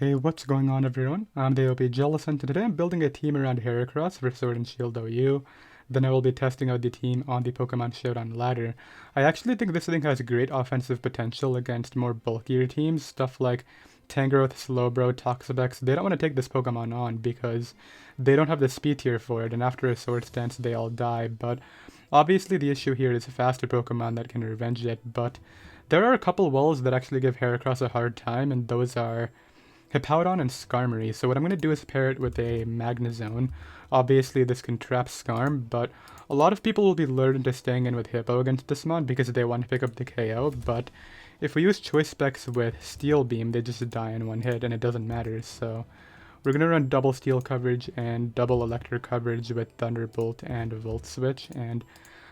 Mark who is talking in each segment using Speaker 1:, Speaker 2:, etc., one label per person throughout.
Speaker 1: Hey, what's going on everyone? I'm the OP Jealous and today I'm building a team around Heracross for Sword and Shield OU. Then I will be testing out the team on the Pokemon Showdown ladder. I actually think this thing has great offensive potential against more bulkier teams, stuff like Tangrowth, Slowbro, Toxapex. They don't want to take this Pokemon on because they don't have the speed tier for it, and after a Swords Dance they all die, but obviously the issue here is a faster Pokemon that can revenge it, but there are a couple walls that actually give Heracross a hard time, and those are Hippowdon and Skarmory. So what I'm going to do is pair it with a Magnezone. Obviously this can trap Skarm, but a lot of people will be lured into staying in with Hippo against this mon because they want to pick up the KO, but if we use Choice Specs with Steel Beam, they just die in one hit and it doesn't matter, so we're going to run double Steel coverage and double Electric coverage with Thunderbolt and Volt Switch, and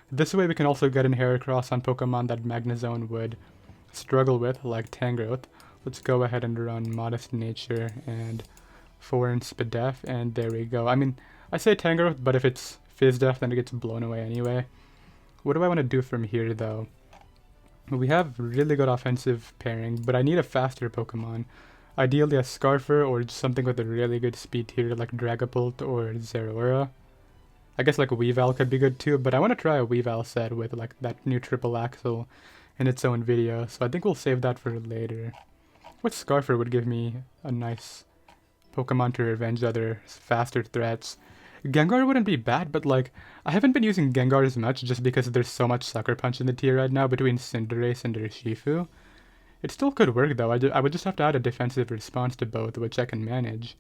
Speaker 1: this way we can also get in Heracross on Pokemon that Magnezone would struggle with, like Tangrowth. Let's go ahead and run Modest Nature and Foreign Spadef, and there we go. I mean, I say Tangrowth, but if it's Fizdef, then it gets blown away anyway. What do I want to do from here, though? We have really good offensive pairing, but I need a faster Pokemon. Ideally a Scarfer or just something with a really good speed tier like Dragapult or Zeraora. I guess like a Weavile could be good too, but I want to try a Weavile set with like that new triple axle in its own video, so I think we'll save that for later. What Scarfer would give me a nice Pokemon to revenge other faster threats? Gengar wouldn't be bad, but like, I haven't been using Gengar as much just because there's so much Sucker Punch in the tier right now between Cinderace and Urshifu. It still could work though, I would just have to add a defensive response to both, which I can manage.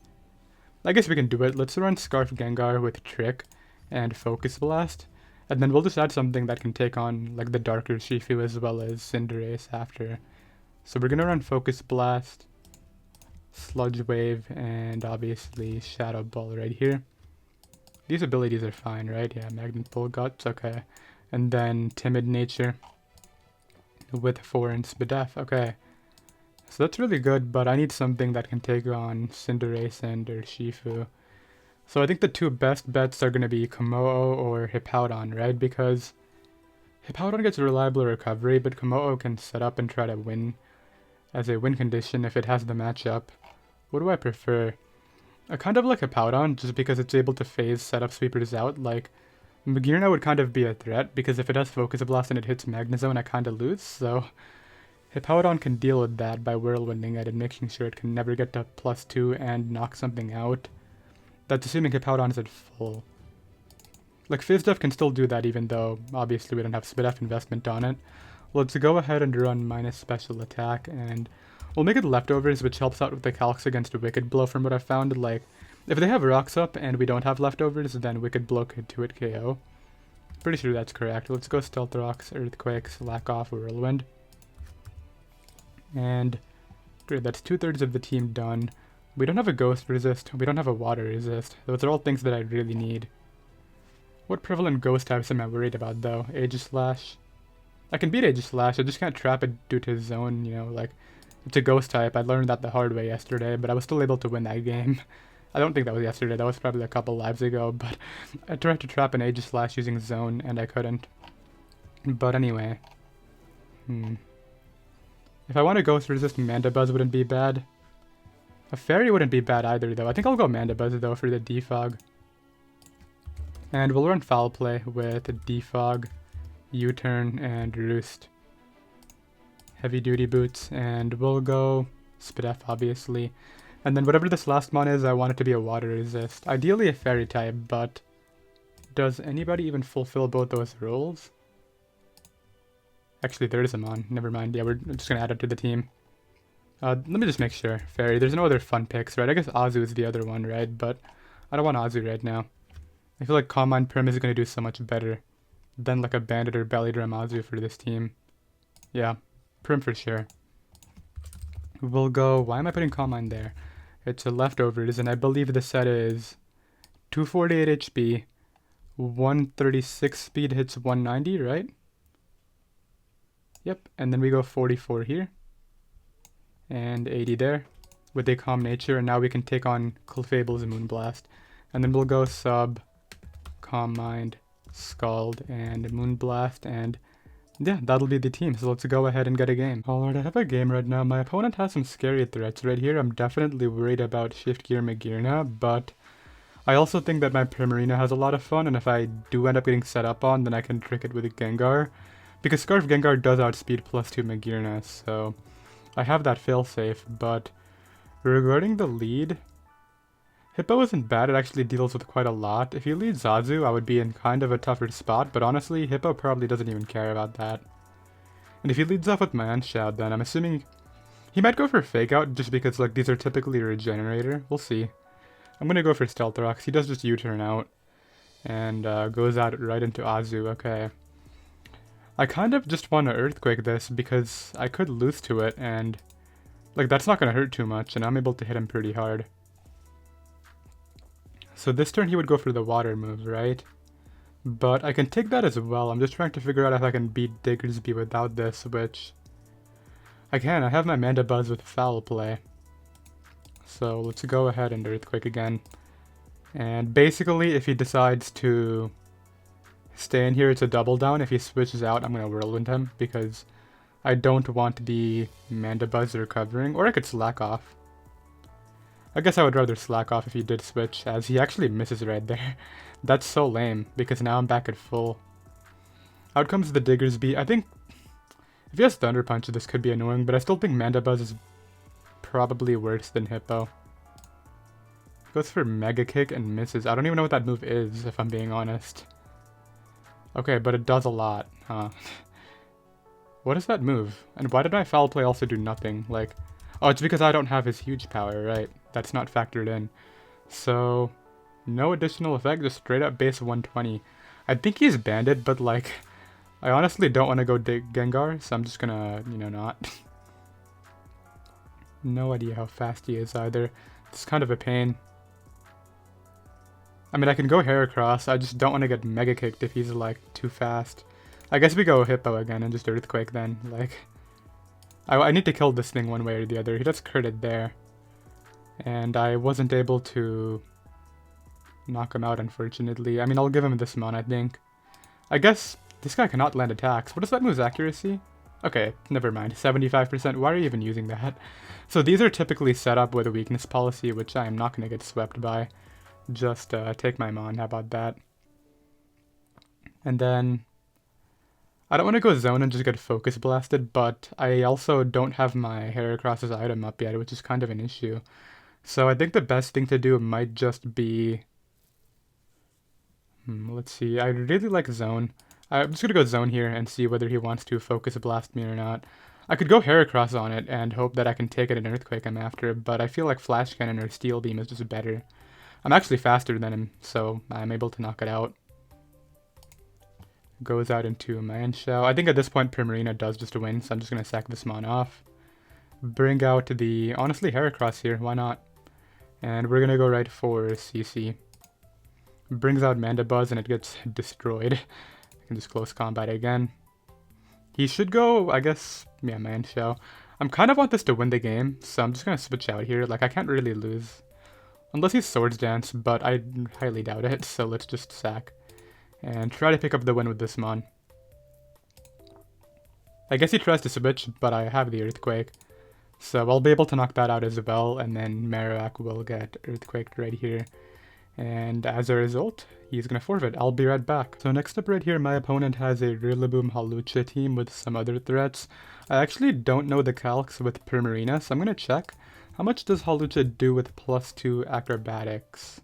Speaker 1: I guess we can do it. Let's run Scarf Gengar with Trick and Focus Blast, and then we'll just add something that can take on like the Dark Urshifu as well as Cinderace after. So we're gonna run Focus Blast, Sludge Wave, and obviously Shadow Ball right here. These abilities are fine, right? Yeah, Magnet Pull Guts, okay. And then Timid Nature with Foreign Spadef, okay. So that's really good, but I need something that can take on Cinderace and Urshifu. So I think the two best bets are gonna be Kommo-o or Hippowdon, right? Because Hippowdon gets reliable recovery, but Kommo-o can set up and try to win as a win condition if it has the matchup. What do I prefer? I kind of like Hippowdon just because it's able to phase setup sweepers out. Like, Magearna would kind of be a threat because if it has Focus Blast and it hits Magnezone, I kind of lose. So Hippowdon can deal with that by whirlwinding it and making sure it can never get to +2 and knock something out. That's assuming Hippowdon is at full. Like, Fizdef can still do that even though obviously we don't have Spadef investment on it. Let's go ahead and run minus special attack, and we'll make it leftovers, which helps out with the calcs against Wicked Blow from what I found. Like, if they have rocks up and we don't have leftovers, then Wicked Blow could 2-hit KO. Pretty sure that's correct. Let's go Stealth Rocks, Earthquakes, Lack Off, Whirlwind. And great, that's 2/3 of the team done. We don't have a Ghost Resist, we don't have a Water Resist. Those are all things that I really need. What prevalent Ghost types am I worried about though? Aegislash? I can beat Aegislash, I just can't trap it due to zone, you know, like, it's a ghost type. I learned that the hard way yesterday, but I was still able to win that game. I don't think that was yesterday, that was probably a couple lives ago, but I tried to trap an Aegislash using zone, and I couldn't. But anyway. If I want to ghost resist, Mandibuzz wouldn't be bad. A Fairy wouldn't be bad either, though. I think I'll go Mandibuzz, though, for the Defog. And we'll run Foul Play with Defog, U-Turn, and Roost. Heavy Duty Boots, and we'll go Spadef, obviously. And then whatever this last mon is, I want it to be a Water Resist. Ideally a Fairy type, but does anybody even fulfill both those roles? Actually, there is a mon. Never mind. Yeah, we're just going to add it to the team. Let me just make sure. Fairy. There's no other fun picks, right? I guess Azu is the other one, right? But I don't want Azu right now. I feel like Calm Mind Prim is going to do so much better than like a Bandit or Belly Drum Azu for this team. Yeah. Prim for sure. We'll go... Why am I putting Calm Mind there? It's a leftovers, and I believe the set is 248 HP, 136 speed hits 190, right? Yep, and then we go 44 here, and 80 there, with a Calm Nature, and now we can take on Clefable's Moonblast. And then we'll go Sub, Calm Mind, Scald, and Moonblast, and yeah, that'll be the team, so let's go ahead and get a game. Alright, I have a game right now. My opponent has some scary threats right here. I'm definitely worried about Shift Gear Magearna, but I also think that my Primarina has a lot of fun, and if I do end up getting set up on, then I can trick it with a Gengar. Because Scarf Gengar does outspeed +2 Magearna, so I have that failsafe, but regarding the lead, Hippo isn't bad, it actually deals with quite a lot. If he leads Zazu, I would be in kind of a tougher spot, but honestly, Hippo probably doesn't even care about that. And if he leads off with Mienshao, then I'm assuming he might go for Fake Out just because like these are typically Regenerator. We'll see. I'm gonna go for Stealth Rocks. He does just U-turn out and goes out right into Azu. Okay. I kind of just want to Earthquake this because I could lose to it and like that's not gonna hurt too much and I'm able to hit him pretty hard. So this turn he would go for the water move, right? But I can take that as well. I'm just trying to figure out if I can beat Diggersby without this, which I can. I have my Mandibuzz with Foul Play. So let's go ahead and Earthquake again. And basically, if he decides to stay in here, it's a double down. If he switches out, I'm going to Whirlwind him because I don't want the Mandibuzz recovering. Or I could Slack Off. I guess I would rather Slack Off if he did switch, as he actually misses right there. That's so lame, because now I'm back at full. Out comes the Diggersby. I think if he has Thunder Punch, this could be annoying, but I still think Mandibuzz is probably worse than Hippo. Goes for Mega Kick and misses. I don't even know what that move is, if I'm being honest. Okay, but it does a lot, huh? What is that move? And why did my Foul Play also do nothing? Like, oh, it's because I don't have his huge power, right? That's not factored in. So, no additional effect, just straight up base 120. I think he's banded, but like, I honestly don't want to go Gengar, so I'm just gonna, you know, not. No idea how fast he is either. It's kind of a pain. I mean, I can go Heracross, I just don't want to get Mega Kicked if he's like too fast. I guess we go Hippo again and just Earthquake then, like. I need to kill this thing one way or the other. He just critted there. And I wasn't able to knock him out, unfortunately. I mean, I'll give him this Mon, I think. I guess this guy cannot land attacks. What is that move's accuracy? Okay, never mind. 75%. Why are you even using that? So these are typically set up with a weakness policy, which I am not going to get swept by. Just take my Mon. How about that? And then I don't want to go zone and just get focus blasted, but I also don't have my Heracross's item up yet, which is kind of an issue. So I think the best thing to do might just be... let's see, I really like zone. I'm just going to go zone here and see whether he wants to focus blast me or not. I could go Heracross on it and hope that I can take it in Earthquake I'm after, but I feel like Flash Cannon or Steel Beam is just better. I'm actually faster than him, so I'm able to knock it out. Goes out into Mienshao. I think at this point Primarina does just win, so I'm just going to sack this Mon off. Bring out the, honestly, Heracross here, why not? And we're going to go right for CC. Brings out Mandibuzz and it gets destroyed. I can just close combat again. He should go, I guess, yeah, Mienshao. I'm kind of want this to win the game, so I'm just going to switch out here. Like, I can't really lose. Unless he's Swords Dance, but I highly doubt it, so let's just sack. And try to pick up the win with this Mon. I guess he tries to switch, but I have the Earthquake. So I'll be able to knock that out as well, and then Marowak will get Earthquaked right here. And as a result, he's going to forfeit. I'll be right back. So next up right here, my opponent has a Rillaboom Hawlucha team with some other threats. I actually don't know the calcs with Primarina, so I'm going to check. How much does Hawlucha do with +2 acrobatics?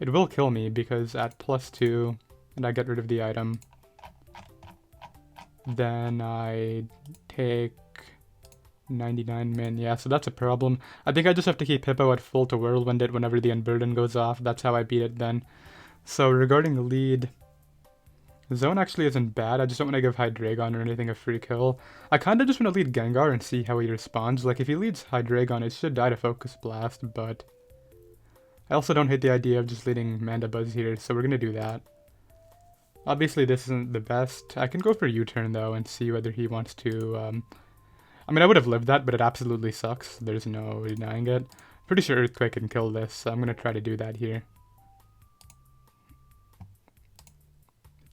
Speaker 1: It will kill me because at +2, and I get rid of the item, then I take 99 min. Yeah, so that's a problem. I think I just have to keep Hippo at full to Whirlwind it whenever the Unburden goes off. That's how I beat it then. So regarding the lead, Zone actually isn't bad. I just don't want to give Hydreigon or anything a free kill. I kind of just want to lead Gengar and see how he responds. Like, if he leads Hydreigon, it should die to Focus Blast, but I also don't hate the idea of just leading Mandibuzz here, so we're going to do that. Obviously, this isn't the best. I can go for U-turn, though, and see whether he wants to... I mean, I would have lived that, but it absolutely sucks. There's no denying it. Pretty sure Earthquake can kill this, so I'm going to try to do that here.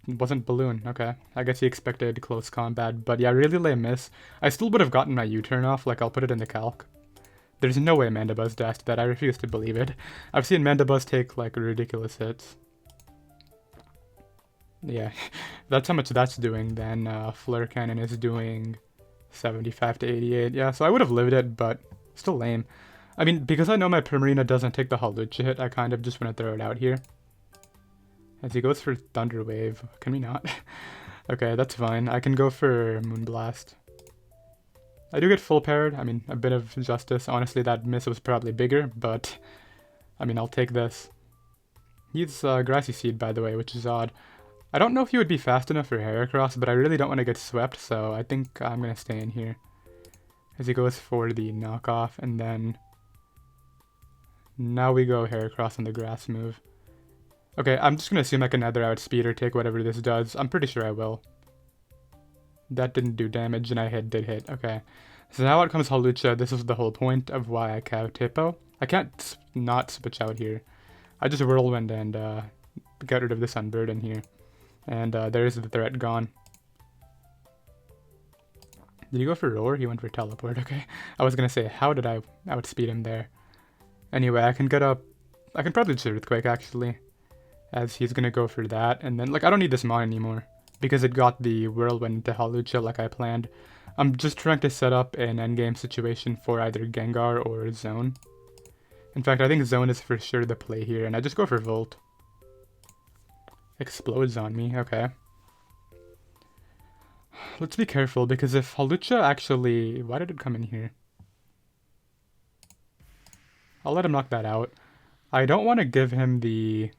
Speaker 1: wasn't balloon. Okay, I guess he expected close combat, but yeah, really lame miss. I still would have gotten my U-turn off, like I'll put it in the calc. There's no way Mandibuzz dashed that, I refuse to believe it. I've seen Mandibuzz take like ridiculous hits. Yeah, that's how much that's doing. Then Flare Cannon is doing 75 to 88. Yeah, so I would have lived it, but still lame. I mean, because I know my Primarina doesn't take the Hawlucha hit, I kind of just want to throw it out here. As he goes for Thunder Wave. Can we not? Okay, that's fine. I can go for Moonblast. I do get full paired. I mean, a bit of justice. Honestly, that miss was probably bigger, but I mean, I'll take this. He's Grassy Seed, by the way, which is odd. I don't know if he would be fast enough for Heracross, but I really don't want to get swept, so I think I'm going to stay in here. As he goes for the knockoff, and then now we go Heracross on the grass move. Okay, I'm just going to assume I can either outspeed or take whatever this does. I'm pretty sure I will. That didn't do damage, and I did hit. Okay. So now out comes Hawlucha. This is the whole point of why I count Hippo. I can't not switch out here. I just Whirlwind and get rid of this Unburden here. And there's the threat gone. Did he go for Roar? He went for Teleport. Okay. I was going to say, how did I outspeed him there? Anyway, I can get up. I can probably just Earthquake, actually. As he's going to go for that. And then, like, I don't need this Mon anymore. Because it got the Whirlwind to Hawlucha like I planned. I'm just trying to set up an endgame situation for either Gengar or Zone. In fact, I think Zone is for sure the play here. And I just go for Volt. Explodes on me. Okay. Let's be careful, because if Hawlucha actually... Why did it come in here? I'll let him knock that out. I don't want to give him the...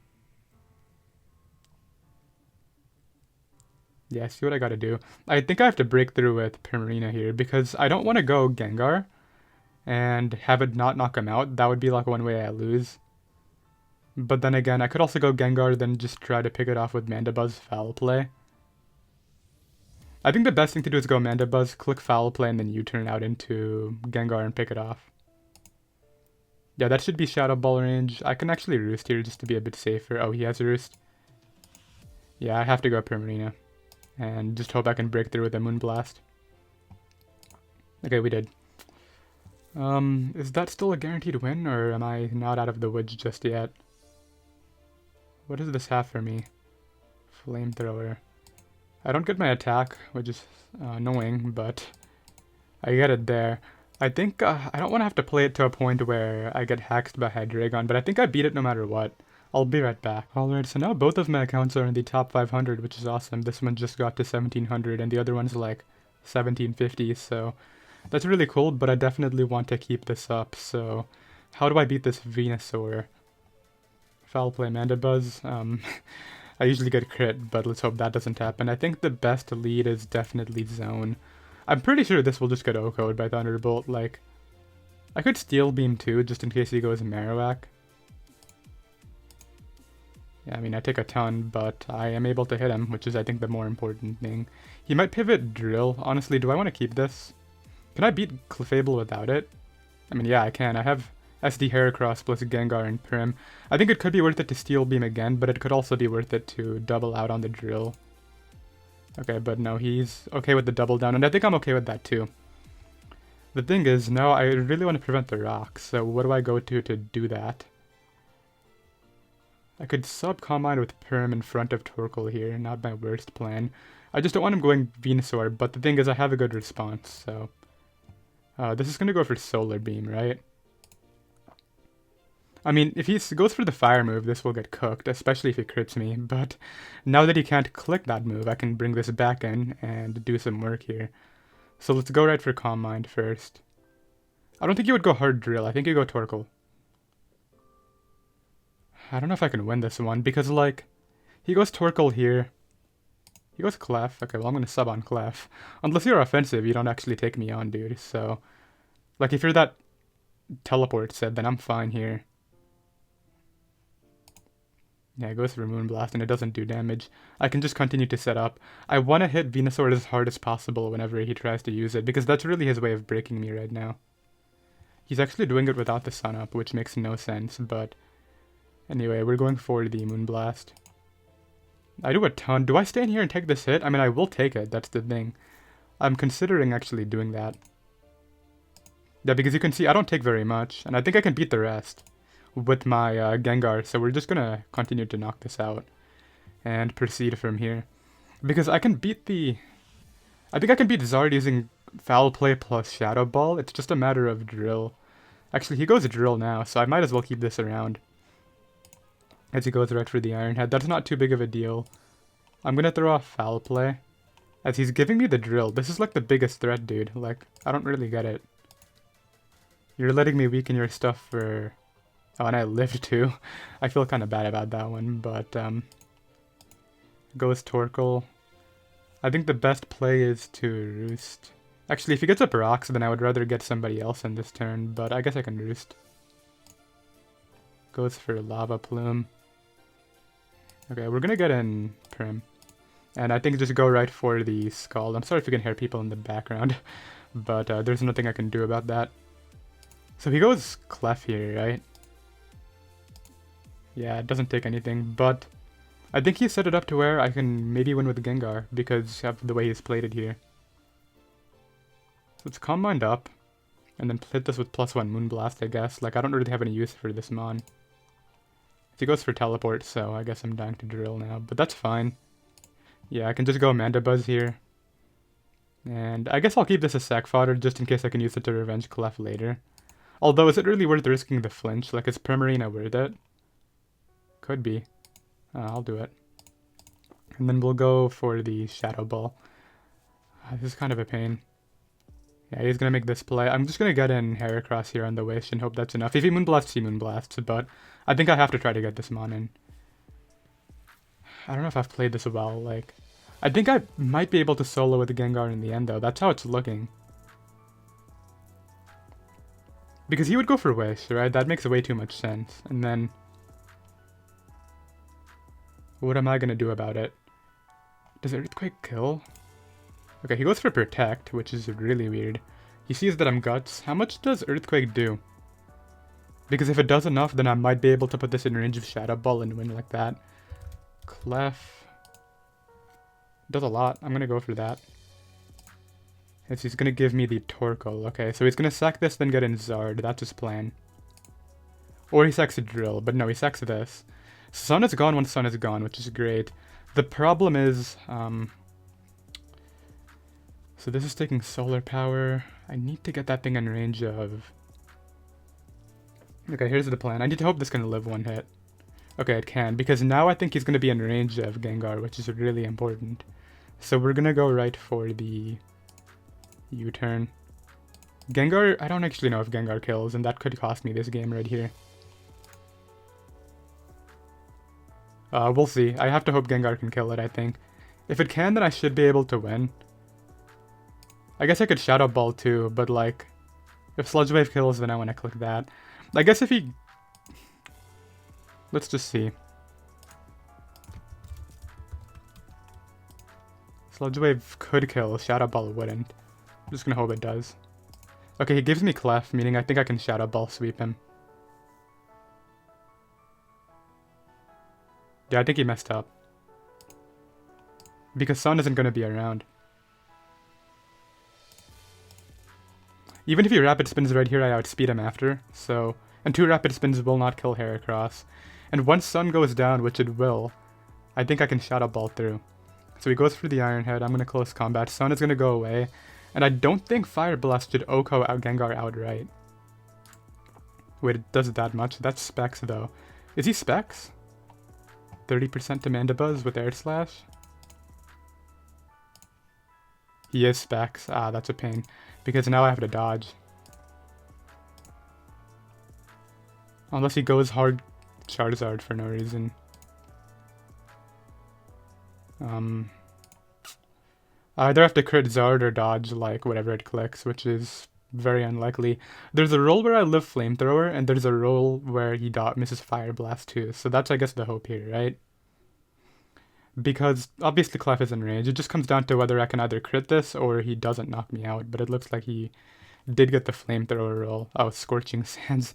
Speaker 1: Yeah, see what I gotta do. I think I have to break through with Primarina here, because I don't want to go Gengar and have it not knock him out. That would be like one way I lose. But then again, I could also go Gengar, then just try to pick it off with Mandibuzz Foul Play. I think the best thing to do is go Mandibuzz, click Foul Play, and then U-turn out into Gengar and pick it off. Yeah, that should be Shadow Ball range. I can actually Roost here just to be a bit safer. Oh, he has a Roost. Yeah, I have to go Primarina. And just hope I can break through with a Moonblast. Okay, we did. Is that still a guaranteed win, or am I not out of the woods just yet? What does this have for me? Flamethrower. I don't get my attack, which is annoying, but I get it there. I think I don't want to have to play it to a point where I get hacked by Hydreigon, but I think I beat it no matter what. I'll be right back. Alright, so now both of my accounts are in the top 500, which is awesome. This one just got to 1700, and the other one's like 1750, so that's really cool, but I definitely want to keep this up. So how do I beat this Venusaur? Foul Play Mandibuzz. I usually get crit, but let's hope that doesn't happen. I think the best lead is definitely Zone. I'm pretty sure this will just get OHKO'd by Thunderbolt. Like, I could Steel Beam too, just in case he goes Marowak. Yeah, I mean, I take a ton, but I am able to hit him, which is, I think, the more important thing. He might pivot Drill. Honestly, do I want to keep this? Can I beat Clefable without it? I mean, yeah, I can. I have SD Heracross plus Gengar and Prim. I think it could be worth it to Steel Beam again, but it could also be worth it to double out on the Drill. Okay, but no, he's okay with the double down, and I think I'm okay with that too. The thing is, now I really want to prevent the rocks, so what do I go to do that? I could sub Combine with Perm in front of Torkoal here, not my worst plan. I just don't want him going Venusaur, but the thing is I have a good response, so... this is going to go for Solar Beam, right? I mean, if he goes for the Fire move, this will get cooked, especially if he crits me, but now that he can't click that move, I can bring this back in and do some work here. So let's go right for Calm Mind first. I don't think you would go Hard Drill, I think you go Torkoal. I don't know if I can win this one, because, like, he goes Torkoal here. He goes Clef. Okay, well, I'm going to sub on Clef. Unless you're offensive, you don't actually take me on, dude. So, like, if you're that Teleport set, then I'm fine here. Yeah, it goes for Moonblast, and it doesn't do damage. I can just continue to set up. I want to hit Venusaur as hard as possible whenever he tries to use it, because that's really his way of breaking me right now. He's actually doing it without the Sun Up, which makes no sense, but... Anyway, we're going for the Moonblast. I do a ton. Do I stay in here and take this hit? I mean, I will take it. That's the thing. I'm considering actually doing that. Yeah, because you can see I don't take very much. And I think I can beat the rest with my Gengar. So we're just going to continue to knock this out and proceed from here. Because I can beat the... I think I can beat Zard using Foul Play plus Shadow Ball. It's just a matter of Drill. Actually, he goes Drill now, so I might as well keep this around. As he goes right for the Iron Head. That's not too big of a deal. I'm gonna throw off Foul Play. As he's giving me the Drill. This is like the biggest threat, dude. Like, I don't really get it. You're letting me weaken your stuff for... Oh, and I lived too. I feel kind of bad about that one, but... Goes Torkoal. I think the best play is to Roost. Actually, if he gets up Rocks, then I would rather get somebody else in this turn, but I guess I can Roost. Goes for Lava Plume. Okay, we're gonna get in Prim. And I think just go right for the Scald. I'm sorry if you can hear people in the background, but there's nothing I can do about that. So he goes Clef here, right? Yeah, it doesn't take anything, but I think he set it up to where I can maybe win with Gengar because of the way he's played it here. So let's Calm Mind up, and then hit this with +1 Moonblast, I guess. Like, I don't really have any use for this Mon. He goes for Teleport, so I guess I'm dying to Drill now, but that's fine. Yeah, I can just go Mandibuzz here. And I guess I'll keep this as sack fodder just in case I can use it to revenge Clef later. Although, is it really worth risking the flinch? Like, is Primarina worth it? Could be. I'll do it. And then we'll go for the Shadow Ball. This is kind of a pain. Yeah, he's gonna make this play. I'm just gonna get in Heracross here on the Wish and hope that's enough. If he Moonblasts, he Moonblasts, but I think I have to try to get this Mon in. I don't know if I've played this well, like... I think I might be able to solo with the Gengar in the end, though. That's how it's looking. Because he would go for Wish, right? That makes way too much sense. And then... what am I gonna do about it? Does Earthquake kill? Okay, he goes for Protect, which is really weird. He sees that I'm Guts. How much does Earthquake do? Because if it does enough, then I might be able to put this in range of Shadow Ball and win like that. Clef... does a lot. I'm gonna go for that. He's gonna give me the Torkoal. Okay, so he's gonna sack this, then get in Zard. That's his plan. Or he sacks a Drill, but no, he sacks this. Sun is gone once Sun is gone, which is great. The problem is, so this is taking Solar Power. I need to get that thing in range of... Okay, here's the plan. I need to hope this can live one hit. Okay, it can, because now I think he's going to be in range of Gengar, which is really important. So we're going to go right for the U-turn. Gengar, I don't actually know if Gengar kills, and that could cost me this game right here. We'll see. I have to hope Gengar can kill it, I think. If it can, then I should be able to win. I guess I could Shadow Ball too, but like... if Sludge Wave kills, then I want to click that. I guess if he... let's just see. Sludge Wave could kill, Shadow Ball wouldn't. I'm just gonna hope it does. Okay, he gives me Clef, meaning I think I can Shadow Ball sweep him. Yeah, I think he messed up. Because Sun isn't gonna be around. Even if he Rapid Spins right here, I outspeed him after, so... and 2 Rapid Spins will not kill Heracross. And once Sun goes down, which it will, I think I can Shadow Ball through. So he goes for the Iron Head, I'm gonna close combat, Sun is gonna go away, and I don't think Fire Blast should OHKO out Gengar outright. Wait, it does that much? That's Specs though. Is he Specs? 30% to Mandibuzz with Air Slash? He is Specs. Ah, that's a pain. Because now I have to dodge. Unless he goes hard Charizard for no reason. I either have to crit Zard or dodge like whatever it clicks, which is very unlikely. There's a roll where I live Flamethrower, and there's a roll where he misses Fire Blast too. So that's, I guess, the hope here, right? Because obviously Clef is in range. It just comes down to whether I can either crit this or he doesn't knock me out. But it looks like he did get the Flamethrower roll. Oh, Scorching Sands.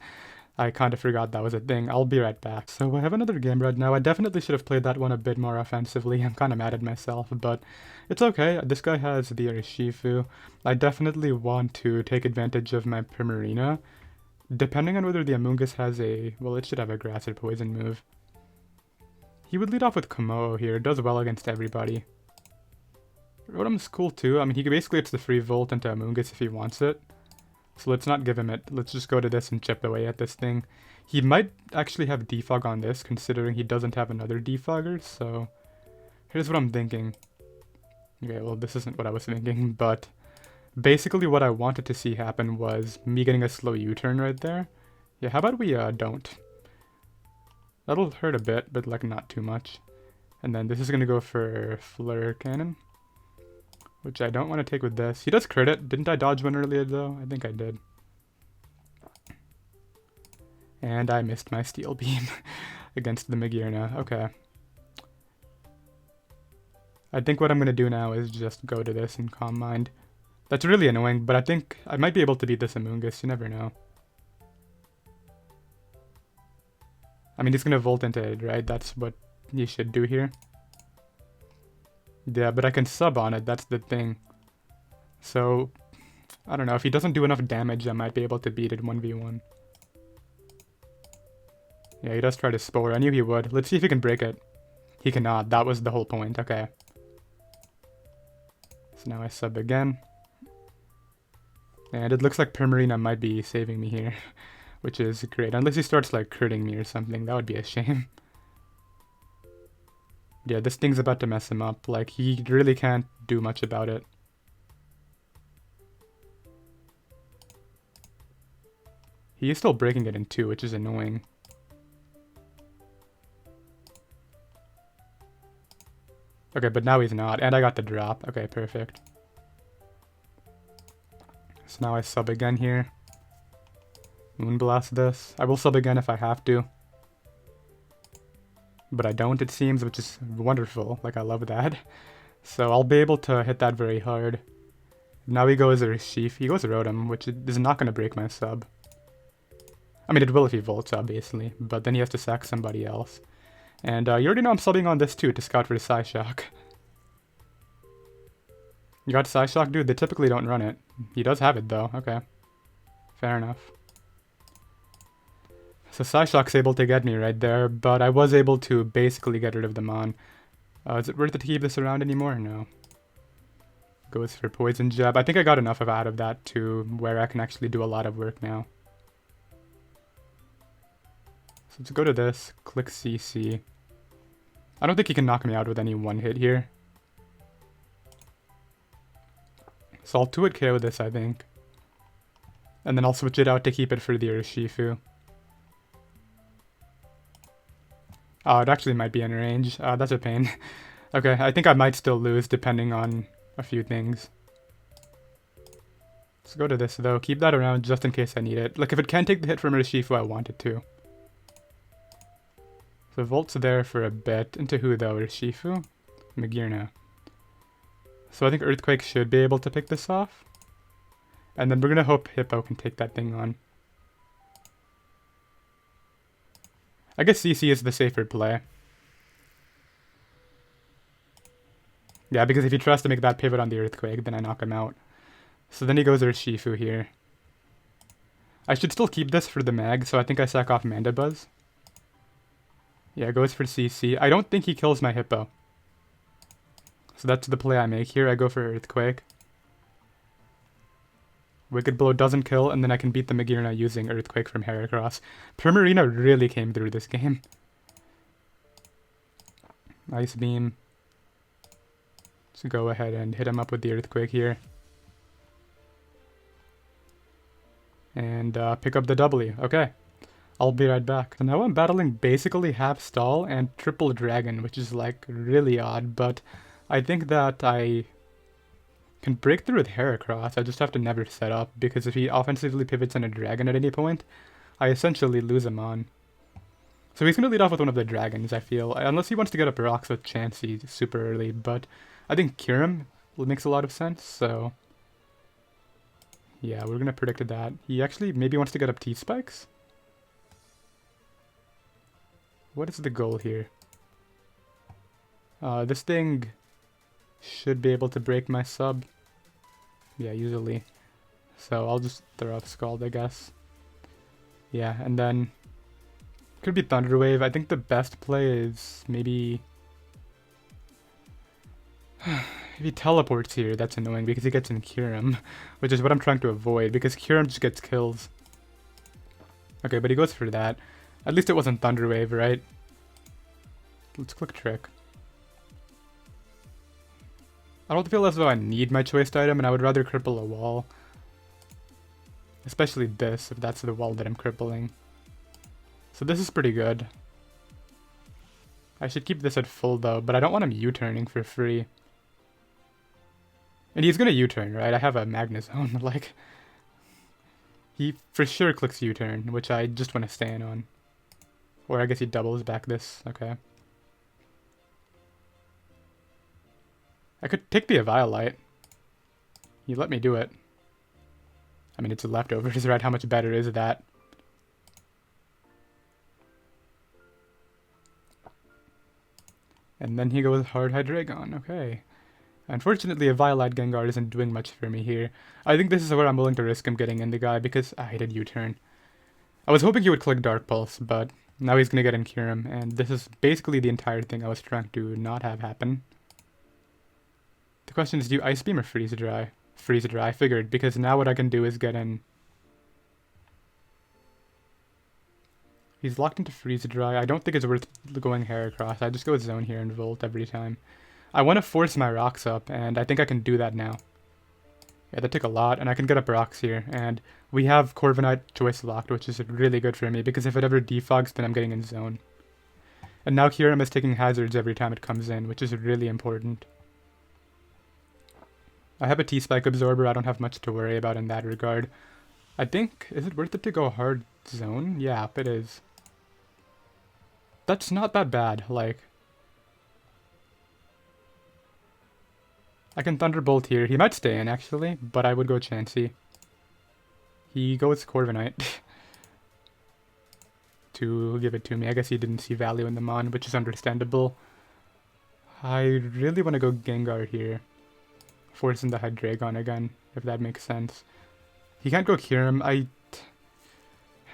Speaker 1: I kind of forgot that was a thing. I'll be right back. So I have another game right now. I definitely should have played that one a bit more offensively. I'm kind of mad at myself, but it's okay. This guy has the Urshifu. I definitely want to take advantage of my Primarina. Depending on whether the Amoonguss has a... well, it should have a Grass or Poison move. He would lead off with Komodo here. It does well against everybody. Rotom's cool too. I mean, he basically hits the free Volt into Amoonguss if he wants it. So let's not give him it. Let's just go to this and chip away at this thing. He might actually have Defog on this, considering he doesn't have another Defogger, so... here's what I'm thinking. Okay, well, this isn't what I was thinking, but... basically what I wanted to see happen was me getting a slow U-turn right there. Yeah, how about we don't? That'll hurt a bit, but like not too much. And then this is going to go for Flare Cannon, which I don't want to take with this. He does crit it. Didn't I dodge one earlier, though? I think I did. And I missed my Steel Beam against the Magearna. Okay. I think what I'm going to do now is just go to this and Calm Mind. That's really annoying, but I think I might be able to beat this Amoonguss. You never know. I mean, he's going to Volt into it, right? That's what you should do here. Yeah, but I can sub on it, that's the thing. So, I don't know, if he doesn't do enough damage, I might be able to beat it 1v1. Yeah, he does try to Spore. I knew he would. Let's see if he can break it. He cannot. That was the whole point. Okay. So now I sub again. And it looks like Primarina might be saving me here, which is great. Unless he starts, like, critting me or something. That would be a shame. Yeah, this thing's about to mess him up. Like, he really can't do much about it. He is still breaking it in two, which is annoying. Okay, but now he's not. And I got the drop. Okay, perfect. So now I sub again here. Moonblast this. I will sub again if I have to. But I don't, it seems, which is wonderful. Like, I love that. So I'll be able to hit that very hard. Now he goes Urshifu. He goes Rotom, which is not going to break my sub. I mean, it will if he Volts, obviously. But then he has to sack somebody else. And you already know I'm subbing on this, too, to scout for the Psyshock. You got Psyshock, dude? They typically don't run it. He does have it, though. Okay. Fair enough. So Psyshock's able to get me right there, but I was able to basically get rid of the Mon. Is it worth it to keep this around anymore? No. Goes for Poison Jab. I think I got enough out of that to where I can actually do a lot of work now. So let's go to this, click CC. I don't think he can knock me out with any one hit here. So I'll 2-hit KO this, I think. And then I'll switch it out to keep it for the Urshifu. Oh, it actually might be in range. That's a pain. Okay, I think I might still lose depending on a few things. Let's go to this though. Keep that around just in case I need it. Like, if it can take the hit from Urshifu, I want it to. So Volt's there for a bit. Into who though? Urshifu? Magearna. So I think Earthquake should be able to pick this off. And then we're gonna hope Hippo can take that thing on. I guess CC is the safer play. Yeah, because if he tries to make that pivot on the Earthquake, then I knock him out. So then he goes Urshifu here. I should still keep this for the mag, so I think I sack off Mandibuzz. Yeah, goes for CC. I don't think he kills my Hippo. So that's the play I make here. I go for Earthquake. Wicked Blow doesn't kill, and then I can beat the Magearna using Earthquake from Heracross. Primarina really came through this game. Ice Beam. So go ahead and hit him up with the Earthquake here. And pick up the W. Okay. I'll be right back. So now I'm battling basically half Stall and triple Dragon, which is like really odd, but I think that I can break through with Heracross. I just have to never set up, because if he offensively pivots on a Dragon at any point, I essentially lose him on. So he's going to lead off with one of the Dragons, I feel. Unless he wants to get up Rocks with Chansey super early, but I think Kyurem makes a lot of sense, so yeah, we're going to predict that. He actually maybe wants to get up T-Spikes? what is the goal here? This thing should be able to break my sub. Yeah, easily. So I'll just throw up Scald, I guess. Yeah, and then could be Thunder Wave. I think the best play is maybe if he teleports here. That's annoying because he gets in Kyurem, which is what I'm trying to avoid because Kyurem just gets kills. Okay, but he goes for that. At least it wasn't Thunder Wave, right? Let's click Trick. I don't feel as though I need my choice item, and I would rather cripple a wall. Especially this, if that's the wall that I'm crippling. So this is pretty good. I should keep this at full though, but I don't want him U-turning for free. And he's gonna U-turn, right? I have a Magnezone, like... He for sure clicks U-turn, which I just want to stand on. Or I guess he doubles back this, okay. I could take the Eviolite. He let me do it. I mean, it's leftovers, right? How much better is that? And then he goes hard Hydreigon, okay. Unfortunately, a Eviolite Gengar isn't doing much for me here. I think this is where I'm willing to risk him getting in the guy because I hated U-turn. I was hoping he would click Dark Pulse, but now he's gonna get in Kyurem, and this is basically the entire thing I was trying to not have happen. The question is, do you Ice Beam or Freeze Dry? Freeze Dry, I figured, because now what I can do is get in. He's locked into Freeze Dry. I don't think it's worth going Heracross. I just go Zone here and Volt every time. I want to force my rocks up, and I think I can do that now. Yeah, that took a lot, and I can get up rocks here, and we have Corviknight choice locked, which is really good for me, because if it ever defogs, then I'm getting in Zone. And now Kyurem is taking hazards every time it comes in, which is really important. I have a T-Spike Absorber, I don't have much to worry about in that regard. I think, is it worth it to go hard Zone? Yeah, it is. That's not that bad, like... I can Thunderbolt here. He might stay in, actually, but I would go Chansey. He goes Corviknight to give it to me. I guess he didn't see value in the Mon, which is understandable. I really want to go Gengar here. Forcing the Hydreigon again, if that makes sense. He can't go Kyurem.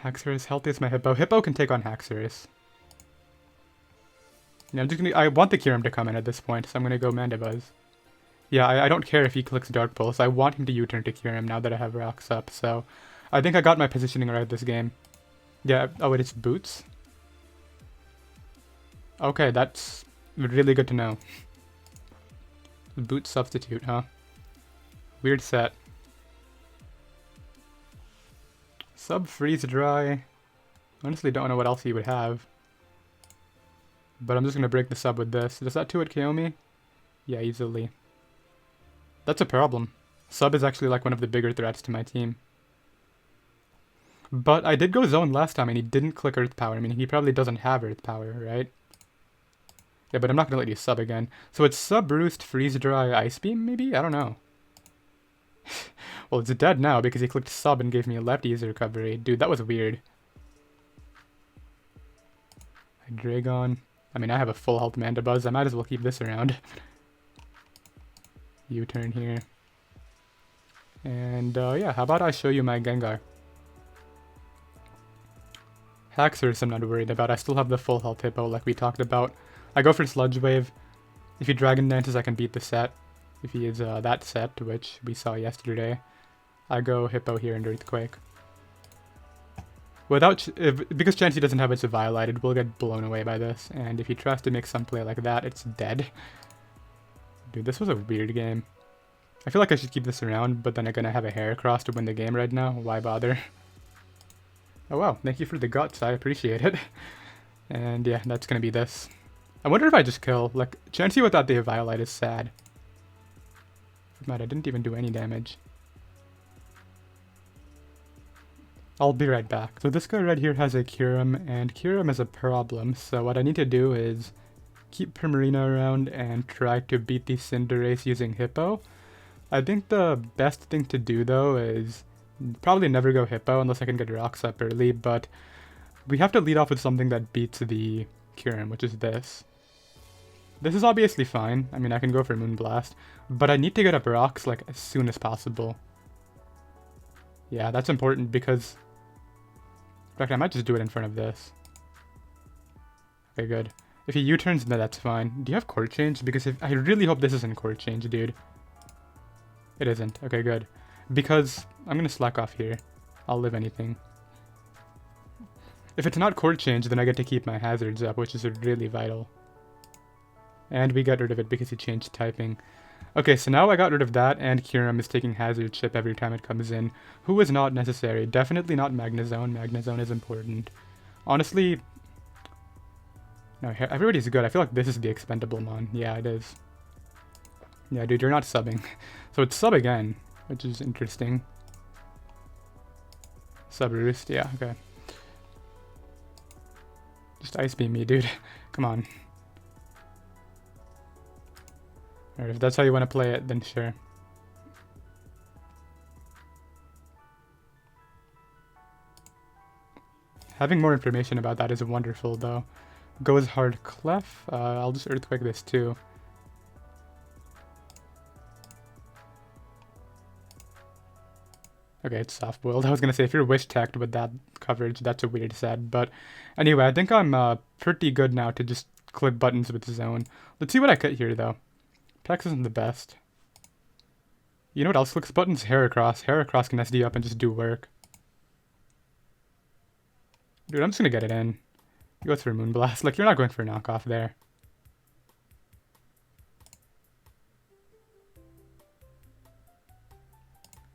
Speaker 1: Haxorus, healthy as my Hippo. Hippo can take on Haxorus. Yeah, I want the Kyurem to come in at this point, so I'm gonna go Mandibuzz. Yeah, I don't care if he clicks Dark Pulse. I want him to U-turn to Kyurem now that I have rocks up, so... I think I got my positioning right this game. Yeah, oh wait, it's Boots? Okay, that's really good to know. Boot substitute, huh? Weird set. Sub Freeze Dry. Honestly don't know what else he would have. But I'm just gonna break the sub with this. Does that 2-hit KO me? Yeah, easily. That's a problem. Sub is actually like one of the bigger threats to my team. But I did go Zone last time and he didn't click Earth Power. I mean, he probably doesn't have Earth Power, right? Yeah, but I'm not gonna let you sub again. So it's Sub Roost, Freeze Dry, Ice Beam, maybe? I don't know. Well, it's dead now because he clicked sub and gave me a left easy recovery. Dude, that was weird. Hydreigon. I mean, I have a full health Mandibuzz. I might as well keep this around. U-turn here. And, yeah, how about I show you my Gengar? Haxorus I'm not worried about. I still have the full health Hippo like we talked about. I go for Sludge Wave. If he Dragon Dances, I can beat the set. If he is that set, which we saw yesterday. I go Hippo here and Earthquake. Because Chansey doesn't have its Eviolite, it will get blown away by this. And if he tries to make some play like that, it's dead. Dude, this was a weird game. I feel like I should keep this around, but then I'm gonna have a Heracross to win the game right now. Why bother? Oh wow, thank you for the guts, I appreciate it. And yeah, that's gonna be this. I wonder if I just kill. Like, Chansey without the Eviolite is sad. Man, I didn't even do any damage. I'll be right back. So this guy right here has a Kyurem, and Kyurem is a problem, so what I need to do is keep Primarina around and try to beat the Cinderace using Hippo. I think the best thing to do though is probably never go Hippo unless I can get rocks up early, but we have to lead off with something that beats the Kyurem, which is this. This is obviously fine. I mean, I can go for Moonblast, but I need to get up rocks like as soon as possible. Yeah, that's important because... In fact, I might just do it in front of this. Okay, good. If he U-turns, then that's fine. Do you have Court Change? Because I really hope this isn't Court Change, dude. It isn't. Okay, good. Because I'm gonna slack off here. I'll live anything. If it's not Court Change, then I get to keep my hazards up, which is really vital. And we got rid of it because he changed typing. Okay, so now I got rid of that, and Kyurem is taking Hazard Chip every time it comes in. Who is not necessary. Definitely not Magnezone. Magnezone is important. Honestly... No, everybody's good. I feel like this is the expendable mon. Yeah, it is. Yeah, dude, you're not subbing. So it's sub again, which is interesting. Sub Roost, yeah, okay. Just Ice Beam me, dude. Come on. Alright, if that's how you want to play it, then sure. Having more information about that is wonderful, though. Goes hard Clef. I'll just Earthquake this too. Okay, it's soft boiled. I was gonna say if you're wish teched with that coverage, that's a weird set. But anyway, I think I'm pretty good now to just click buttons with Zone. Let's see what I cut here though. Pex isn't the best. You know what else clicks buttons? Heracross. Heracross can SD up and just do work. Dude, I'm just gonna get it in. You go for Moonblast. Like, you're not going for a knockoff there.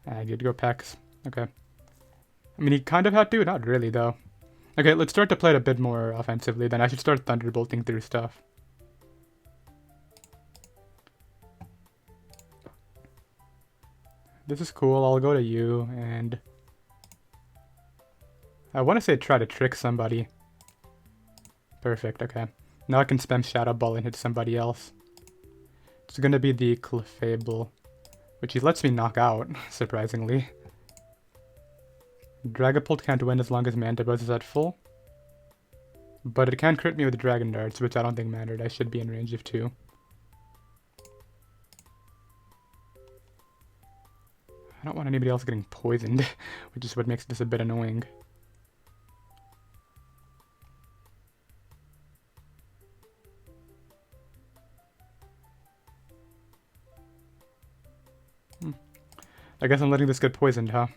Speaker 1: I get to go Pex. Okay. I mean, he kind of had to. Not really, though. Okay, let's start to play it a bit more offensively. Then I should start Thunderbolting through stuff. This is cool. I'll go to you, and... I want to say try to trick somebody. Perfect, okay. Now I can spam Shadow Ball and hit somebody else. It's gonna be the Clefable, which he lets me knock out, surprisingly. Dragapult can't win as long as Mandibuzz is at full. But it can crit me with Dragon Darts, which I don't think mattered. I should be in range of 2. I don't want anybody else getting poisoned, which is what makes this a bit annoying. I guess I'm letting this get poisoned, huh?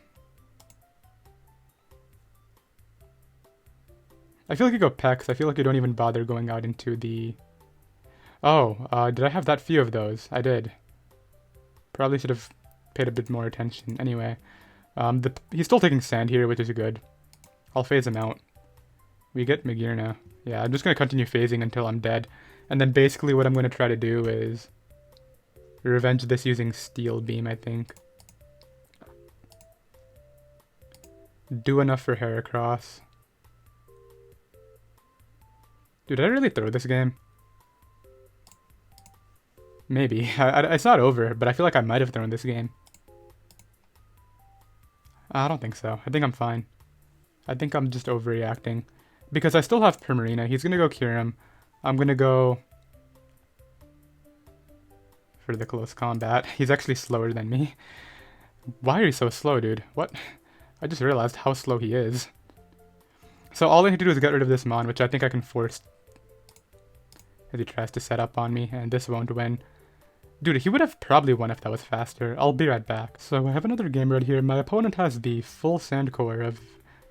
Speaker 1: I feel like you go Pex. I feel like you don't even bother going out into the... Oh, did I have that few of those? I did. Probably should have paid a bit more attention. Anyway, he's still taking Sand here, which is good. I'll phase him out. We get Magearna. Yeah, I'm just going to continue phasing until I'm dead. And then basically what I'm going to try to do is revenge this using Steel Beam, I think. Do enough for Heracross. Dude, did I really throw this game? Maybe. It's not over, but I feel like I might have thrown this game. I don't think so. I think I'm fine. I think I'm just overreacting. Because I still have Primarina. He's gonna go Kyurem. I'm gonna go for the close combat. He's actually slower than me. Why are you so slow, dude? What? I just realized how slow he is. So all I need to do is get rid of this Mon, which I think I can force as he tries to set up on me, and this won't win. Dude, he would have probably won if that was faster. I'll be right back. So I have another game right here. My opponent has the full Sand Core of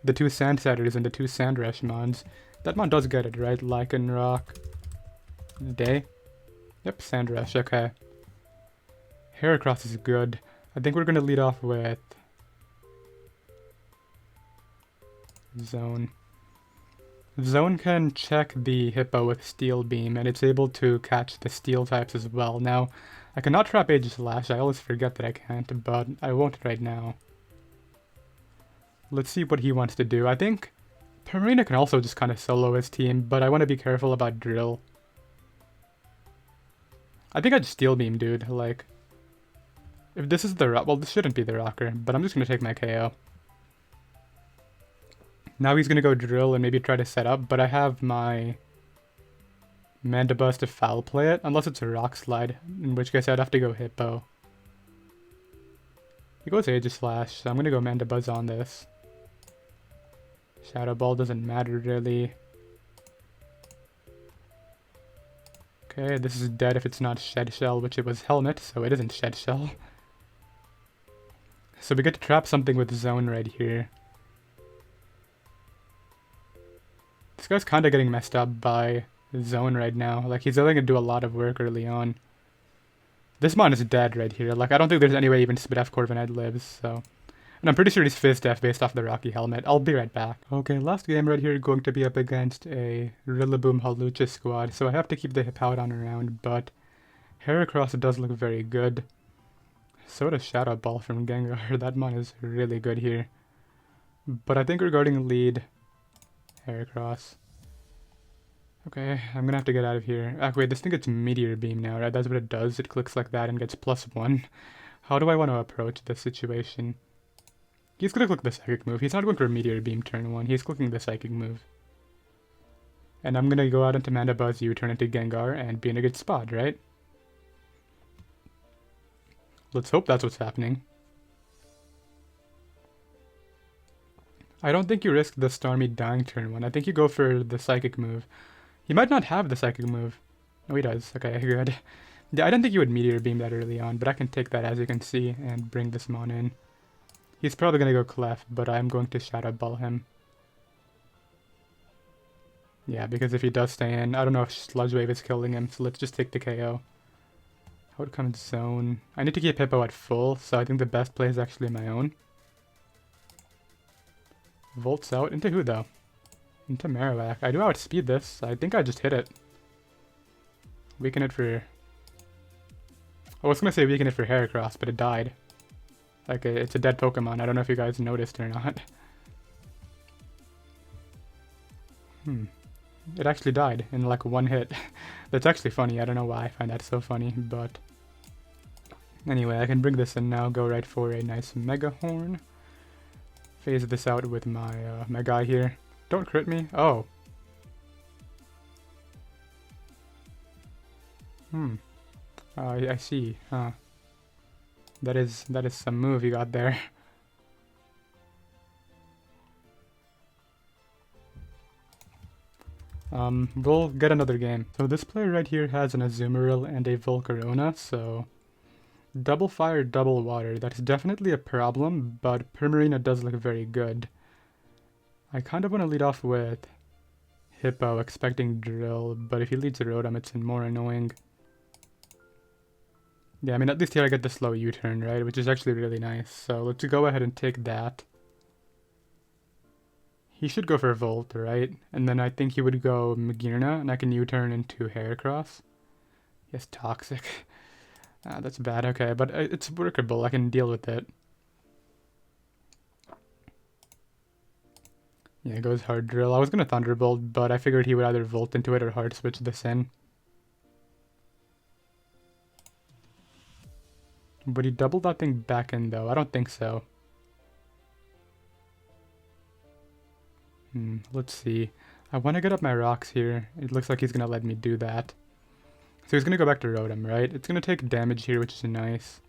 Speaker 1: the 2 Sand Setters and the 2 Sand Rush Mons. That Mon does get it, right? Lycanroc. Day? Yep, Sand Rush, okay. Heracross is good. I think we're gonna lead off with Zone. Zone can check the Hippo with Steel Beam, and it's able to catch the Steel types as well. Now, I cannot trap Aegislash. I always forget that I can't, but I won't right now. Let's see what he wants to do. I think Primarina can also just kind of solo his team, but I want to be careful about Drill. I think I'd Steel Beam, dude. Like, if this is the rock, well, this shouldn't be the rocker, but I'm just gonna take my KO. Now he's gonna go Drill and maybe try to set up, but I have my Mandibuzz to foul play it, unless it's a Rock Slide, in which case I'd have to go Hippo. He goes Aegislash, so I'm gonna go Mandibuzz on this. Shadow Ball doesn't matter really. Okay, this is dead if it's not Shed Shell, which it was Helmet, so it isn't Shed Shell. So we get to trap something with Zone right here. This guy's kind of getting messed up by Zone right now. Like, he's only gonna do a lot of work early on. This mon is dead right here. Like, I don't think there's any way even Spadef Corviknight lives, so... And I'm pretty sure he's Fizz Def based off the Rocky Helmet. I'll be right back. Okay, last game right here going to be up against a Rillaboom Hawlucha squad, so I have to keep the Hippowdon around, but Heracross does look very good. So does Shadow Ball from Gengar. That mon is really good here. But I think regarding lead, Heracross. Okay, I'm gonna have to get out of here. Wait, this thing gets Meteor Beam now, right? That's what it does. It clicks like that and gets +1. How do I want to approach this situation? He's gonna click the Psychic move. He's not going for a Meteor Beam turn 1. He's clicking the Psychic move. And I'm gonna go out into Mandibuzz, U-turn into Gengar, and be in a good spot, right? Let's hope that's what's happening. I don't think you risk the Starmie dying turn 1. I think you go for the Psychic move. He might not have the Psychic move. No, he does. Okay, good. Yeah, I didn't think you would Meteor Beam that early on, but I can take that as you can see and bring this mon in. He's probably going to go Clef, but I'm going to Shadow Ball him. Yeah, because if he does stay in, I don't know if Sludge Wave is killing him, so let's just take the KO. How would come Zone? I need to keep Hippo at full, so I think the best play is actually my own. Volts out. Into who, though? Into Marowak. I do outspeed this. I think I just hit it. Weaken it for... I was going to say weaken it for Heracross, but it died. Like, it's a dead Pokemon. I don't know if you guys noticed or not. It actually died in like one hit. That's actually funny. I don't know why I find that so funny, but... Anyway, I can bring this in now. Go right for a nice Mega Horn. Phase this out with my, my guy here. Don't crit me. Oh. I see. Huh. That is some move you got there. We'll get another game. So this player right here has an Azumarill and a Volcarona, so... Double fire, double water. That's definitely a problem, but Primarina does look very good. I kind of want to lead off with Hippo, expecting Drill, but if he leads Rotom, it's more annoying. Yeah, I mean, at least here I get the slow U-turn, right? Which is actually really nice. So let's go ahead and take that. He should go for Volt, right? And then I think he would go Magearna, and I can U-turn into Heracross. Yes, Toxic. That's bad. Okay, but it's workable. I can deal with it. Yeah, it goes Hard Drill. I was going to Thunderbolt, but I figured he would either Volt into it or Hard Switch this in. Would he double that thing back in, though? I don't think so. Let's see. I want to get up my rocks here. It looks like he's going to let me do that. So he's going to go back to Rotom, right? It's going to take damage here, which is nice.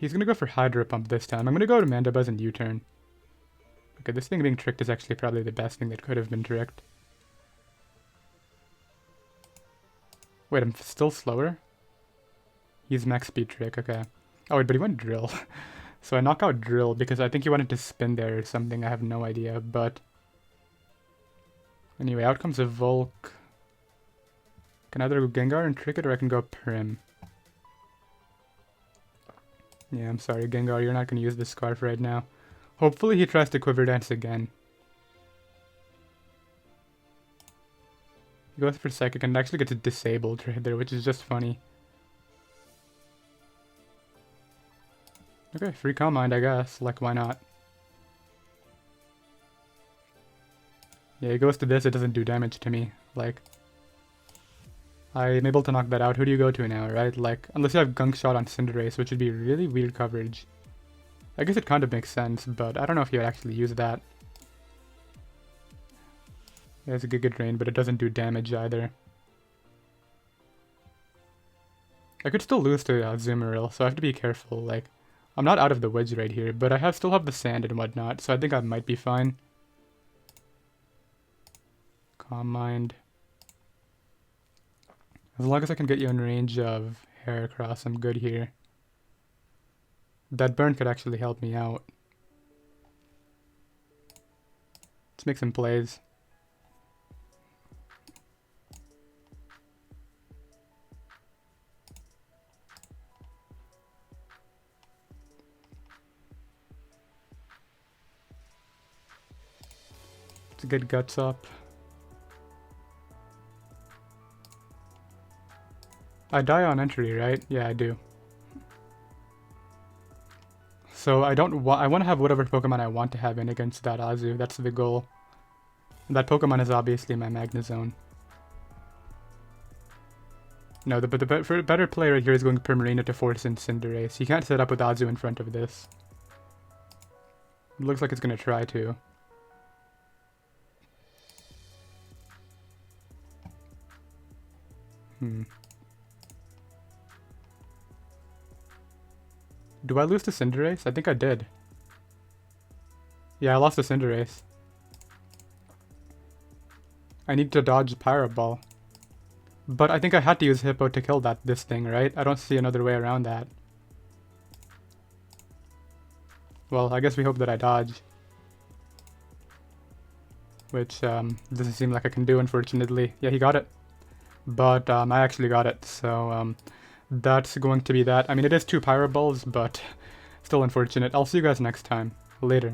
Speaker 1: He's going to go for Hydro Pump this time. I'm going to go to Mandibuzz and U-turn. Okay, this thing being tricked is actually probably the best thing that could have been tricked. Wait, I'm still slower? He's max speed trick, okay. Oh wait, but he went Drill. So I knock out Drill because I think he wanted to spin there or something. I have no idea, but... Anyway, out comes a Volk. Can either go Gengar and trick it, or I can go Prim. Yeah, I'm sorry, Gengar, you're not going to use this Scarf right now. Hopefully he tries to Quiver Dance again. He goes for Psychic and actually gets disabled right there, which is just funny. Okay, free Calm Mind, I guess. Like, why not? Yeah, he goes to this, it doesn't do damage to me. Like... I'm able to knock that out. Who do you go to now, right? Like, unless you have Gunk Shot on Cinderace, which would be really weird coverage. I guess it kind of makes sense, but I don't know if you would actually use that. It has a Giga Drain, but it doesn't do damage either. I could still lose to Azumarill, so I have to be careful. Like, I'm not out of the woods right here, but I still have the sand and whatnot, so I think I might be fine. Calm Mind. As long as I can get you in range of Heracross, I'm good here. That burn could actually help me out. Let's make some plays. Let's get Guts up. I die on entry, right? Yeah, I do. So I want to have whatever Pokemon I want to have in against that Azu. That's the goal. That Pokemon is obviously my Magnezone. No, the better play right here is going Primarina to force in Cinderace. He can't set up with Azu in front of this. It looks like it's going to try to. Do I lose to Cinderace? I think I did. Yeah, I lost to Cinderace. I need to dodge Pyro Ball. But I think I had to use Hippo to kill this thing, right? I don't see another way around that. Well, I guess we hope that I dodge. Which doesn't seem like I can do, unfortunately. Yeah, he got it. But I actually got it, so that's going to be that. I mean, it is 2 Pyro Balls, but still unfortunate. I'll see you guys next time. Later.